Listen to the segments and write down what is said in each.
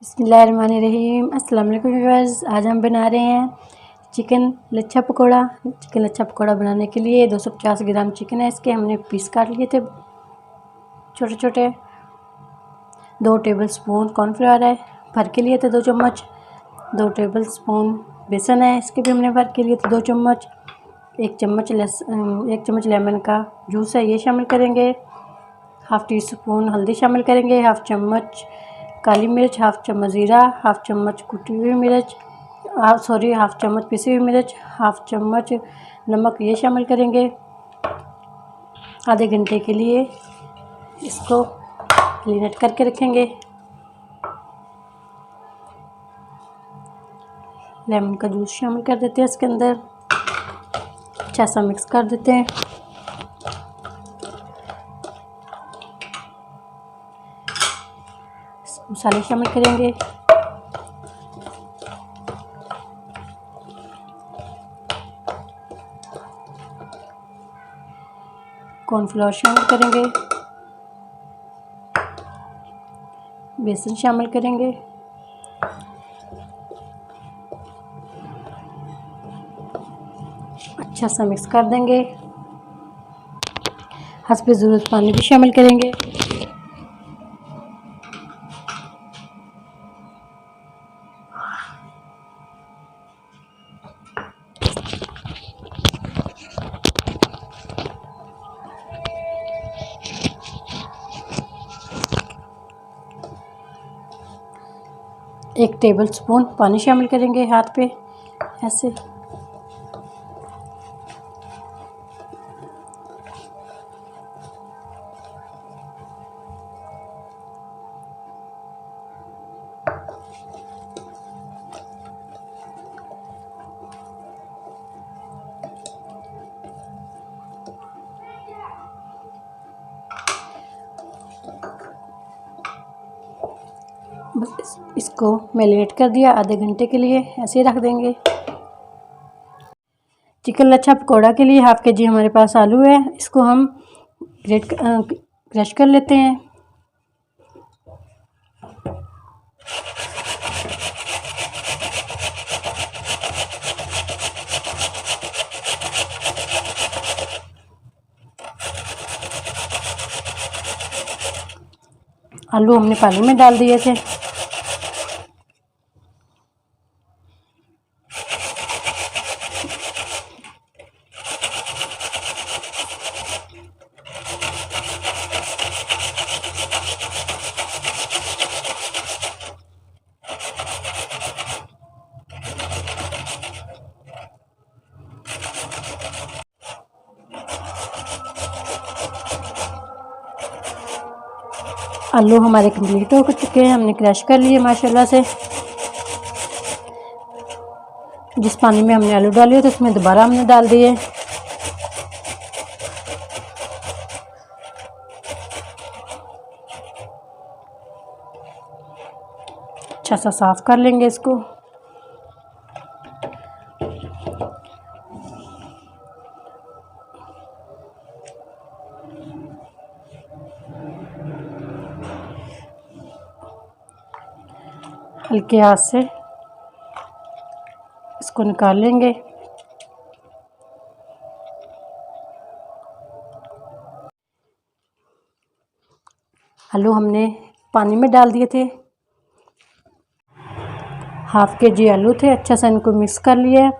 बिस्मिल्लाहिर्रहमानिर्रहीम। अस्सलाम वालेकुम व्यूअर्स। आज हम बना रहे हैं चिकन लच्छा पकौड़ा। चिकन लच्छा पकौड़ा बनाने के लिए 250 ग्राम चिकन है, इसके हमने पीस काट लिए थे छोटे छोटे। 2 टेबलस्पून कॉर्नफ्लावर है, भर के लिए थे 2 चम्मच। 2 टेबलस्पून बेसन है, इसके भी हमने भर के लिए थे 2 चम्मच। 1 चम्मच लेमन का जूस है, ये शामिल करेंगे। हाफ़ टी स्पून हल्दी शामिल करेंगे। हाफ़ चम्मच काली मिर्च, हाफ़ चम्मच ज़ीरा, हाफ़ चम्मच कुटी हुई मिर्च, हाफ़ चम्मच पिसी हुई मिर्च, हाफ़ चम्मच नमक, ये शामिल करेंगे। आधे घंटे के लिए इसको मैरिनेट करके रखेंगे। लेमन का जूस शामिल कर देते हैं इसके अंदर, अच्छा सा मिक्स कर देते हैं। मसाले शामिल करेंगे। कॉर्नफ्लोर शामिल करेंगे। बेसन शामिल करेंगे। अच्छा सा मिक्स कर देंगे। हस्बे ज़रूरत पानी भी शामिल करेंगे। एक टेबलस्पून पानी शामिल करेंगे हाथ पे ऐसे। बस इसको मैरिनेट कर दिया, आधे घंटे के लिए ऐसे ही रख देंगे। चिकन लच्छा पकौड़ा के लिए हाफ़ kg हमारे पास आलू है, इसको हम क्रश कर लेते हैं। आलू हमने पानी में डाल दिए थे। आलू हमारे कंप्लीट हो चुके हैं, हमने क्रश कर लिए माशाल्लाह से। जिस पानी में हमने आलू डाले थे उसमें दोबारा हमने डाल दिए। अच्छा सा साफ़ कर लेंगे इसको। हल्के हाथ से इसको निकाल लेंगे। आलू हमने पानी में डाल दिए थे। हाफ़ kg आलू थे, अच्छा सा इनको मिक्स कर लिया।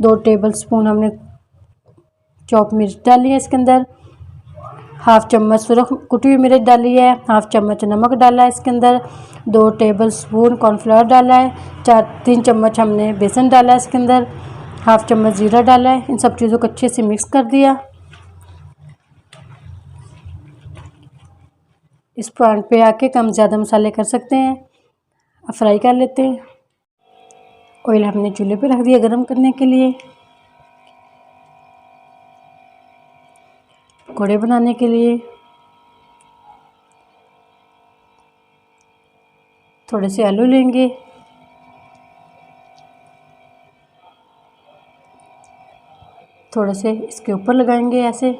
2 टेबलस्पून हमने चॉप मिर्च डाली है इसके अंदर। हाफ़ चम्मच सुरख कुटी हुई मिर्च डाली है। हाफ़ चम्मच नमक डाला है इसके अंदर। 2 टेबलस्पून कॉर्नफ्लोर डाला है। 3 चम्मच हमने बेसन डाला है इसके अंदर। हाफ़ चम्मच ज़ीरा डाला है। इन सब चीज़ों को अच्छे से मिक्स कर दिया। इस पॉइंट पे आके कम ज़्यादा मसाले कर सकते हैं। अब फ्राई कर लेते हैं। ऑयल हमने चूल्हे पे रख दिया गरम करने के लिए। पकौड़े बनाने के लिए थोड़े से आलू लेंगे, थोड़े से इसके ऊपर लगाएंगे ऐसे।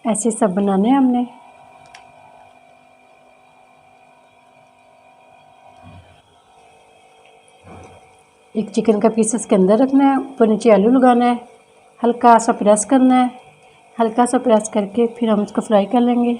ऐसे सब बनाने हैं हमने। एक चिकन का पीस इसके अंदर रखना है, ऊपर नीचे आलू लगाना है, हल्का सा प्रेस करना है। हल्का सा प्रेस करके फिर हम इसको फ्राई कर लेंगे।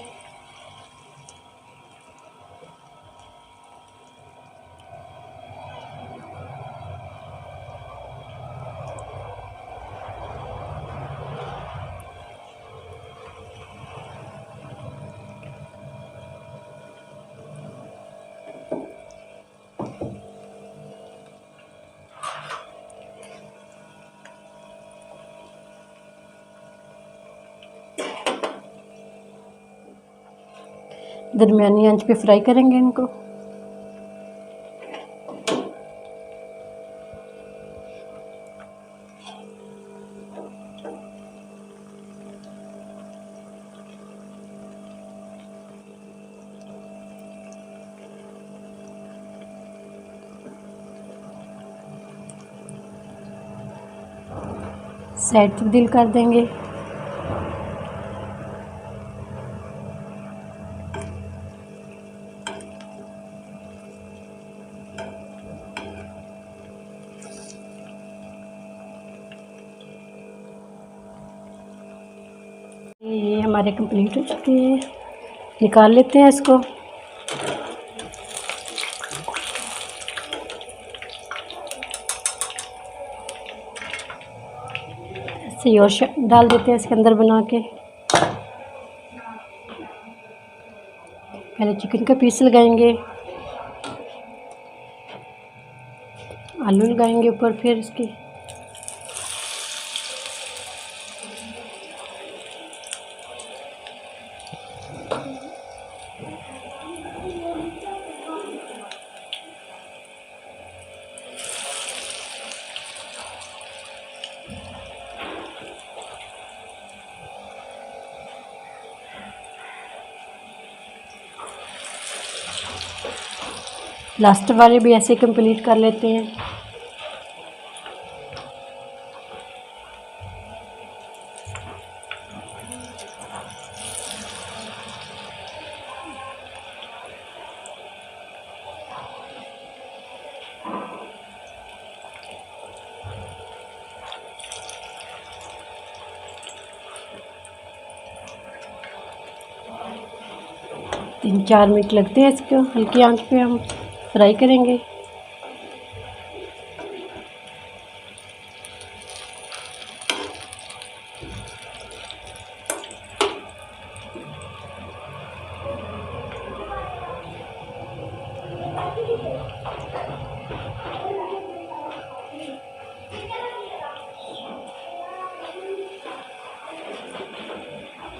दरमियानी आंच पे फ्राई करेंगे इनको। साइड तब्दील कर देंगे। ये हमारे कंप्लीट हो चुके हैं, निकाल लेते हैं इसको। ऐसे और डाल देते हैं इसके अंदर बना के। पहले चिकन का पीस लगाएंगे, आलू लगाएंगे ऊपर, फिर इसकी लास्ट वाले भी ऐसे कंप्लीट कर लेते हैं। तीन चार मिनट लगते हैं इसको हल्की आंच पे हम फ्राई करेंगे।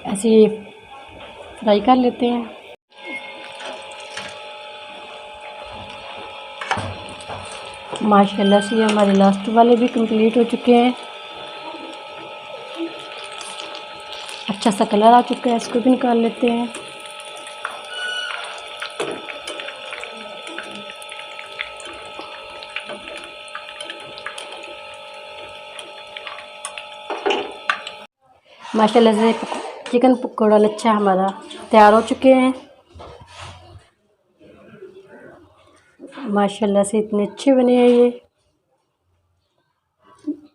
ऐसे ये फ्राई कर लेते हैं। माशाल्लाह से हमारे लास्ट वाले भी कंप्लीट हो चुके हैं। अच्छा सा कलर आ चुका है, इसको भी निकाल लेते हैं। माशाल्लाह से चिकन पकौड़ा लच्छा हमारा तैयार हो चुके हैं। माशाल्लाह से इतने अच्छे बने हैं, ये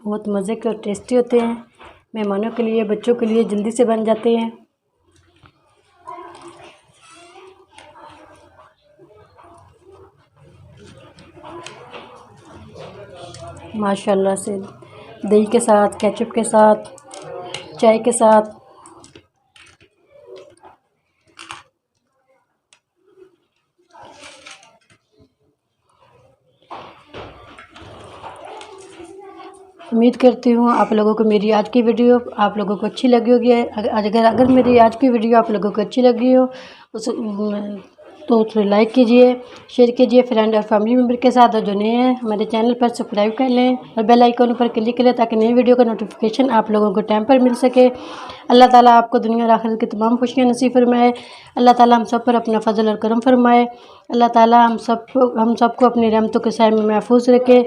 बहुत मज़े के और टेस्टी होते हैं। मेहमानों के लिए, बच्चों के लिए जल्दी से बन जाते हैं। माशाल्लाह से दही के साथ, केचप के साथ, चाय के साथ उम्मीद करती हूँ आप लोगों को मेरी आज की वीडियो आप लोगों को अच्छी लगी होगी। अगर मेरी आज की वीडियो आप लोगों को अच्छी लगी हो तो उसे लाइक कीजिए, शेयर कीजिए फ्रेंड और फैमिली मेम्बर के साथ। और जो नए हैं हमारे चैनल पर सब्सक्राइब कर लें और बेल आइकन पर क्लिक करें ताकि नई वीडियो का नोटिफिकेशन आप लोगों को टाइम पर मिल सके। अल्लाह ताला आपको दुनिया और आखिरत की तमाम खुशियाँ नसीब फरमाए। अल्लाह ताला हम सब पर अपना फजल और करम फरमाए। अल्लाह ताला हम सबको अपनी रहमतों के साए में महफूज रखे।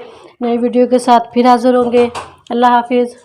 नई वीडियो के साथ फिर हाज़िर होंगे। अल्लाह हाफिज़।